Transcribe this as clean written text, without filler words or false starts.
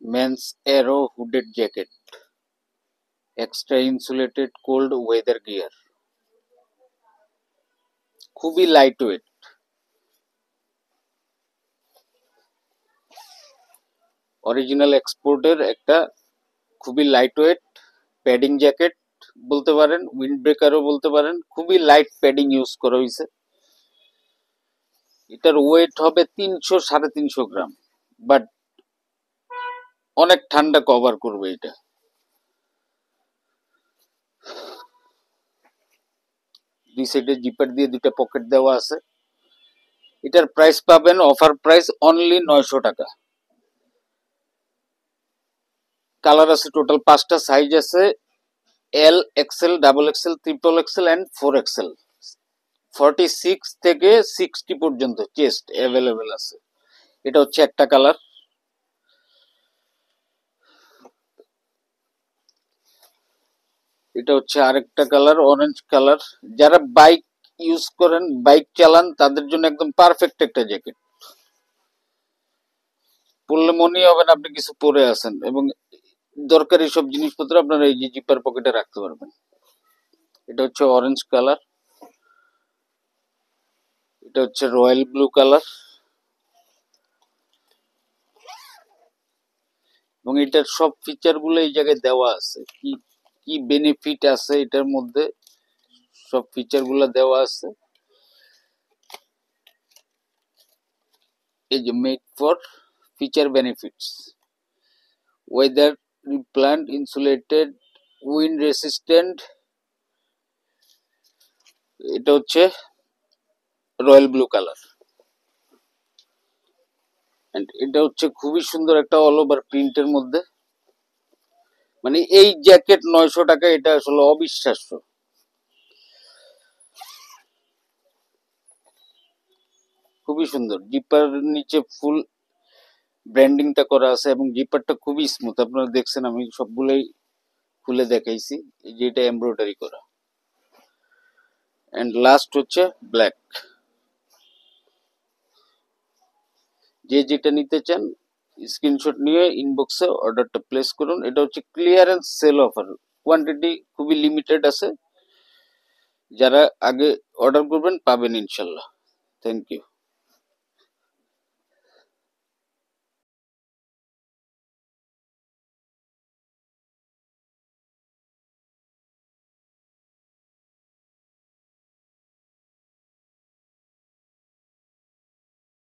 Men's Aero hooded jacket, extra insulated cold weather gear, খুবই light weight, original এক্সপোর্টের একটা খুবই লাইট ওয়েট প্যাডিং জ্যাকেট বলতে পারেন, উইন্ড ব্রেকারও বলতে পারেন। খুবই লাইট প্যাডিং ইউজ করা হয়েছে। এটার ওয়েট হবে 300-350 গ্রাম, বাট অনেক ঠান্ডা কভার করবে এটা। দুই সাইডে জিপার দিয়ে দুইটা পকেট দেওয়া আছে। এটার প্রাইস পাবেন অফার প্রাইস অনলি 900 টাকা। কালার আছে টোটাল 5টা, সাইজ আছে L, XL, double XL, triple XL and 4XL। 46 থেকে 60 পর্যন্ত চেস্ট অ্যাভেলেবেল আছে। এটা হচ্ছে একটা কালার। এটা হচ্ছে আরেকটা কালার, অরেঞ্জ কালার। যারা বাইক ইউজ করেন, বাইক চালান, তাদের জন্য একদম পারফেক্ট একটা জ্যাকেট। পরলে মনেই হবে না আপনি কিছু পরে আছেন, এবং দরকারি সব জিনিসপত্র আপনারা এই যে জিপার পকেটে রাখতে পারবেন। এটা হচ্ছে অরেঞ্জ কালার, এটা হচ্ছে রয়্যাল ব্লু কালার, এবং এটার সব ফিচার গুলো এই জায়গায় দেওয়া আছে। কি কি বেনিফিট আছে এটার মধ্যে, সব ফিচার গুলো দেওয়া আছে। এই যে made for feature benefits, weather repellent, insulated, wind resistant. এটা হচ্ছে রয়্যাল ব্লু কালার, এন্ড এটা হচ্ছে খুবই সুন্দর একটা অল ওভার প্রিন্টের মধ্যে। মানে এই জ্যাকেট 900 টাকা, এটা আসলে অবিশ্বাস্য। খুবই সুন্দর, জিপার নিচে ফুল ব্র্যান্ডিংটা করা আছে, এবং জিপারটা খুবই স্মুথ। আপনারা দেখছেন, আমি সবগুলোই খুলে দেখাইছি। এই যে এটা এমব্রয়ডারি করা। এন্ড লাস্ট হচ্ছে ব্ল্যাক। যে যেটা নিতে চান স্ক্রিনশট নিয়ে ইনবক্সে অর্ডারটা প্লেস করুন। এটা হচ্ছে ক্লিয়ারেন্স সেল অফার, কোয়ান্টিটি খুবই লিমিটেড আছে। যারা আগে অর্ডার করবেন পাবেন ইনশাল্লাহ। Thank you.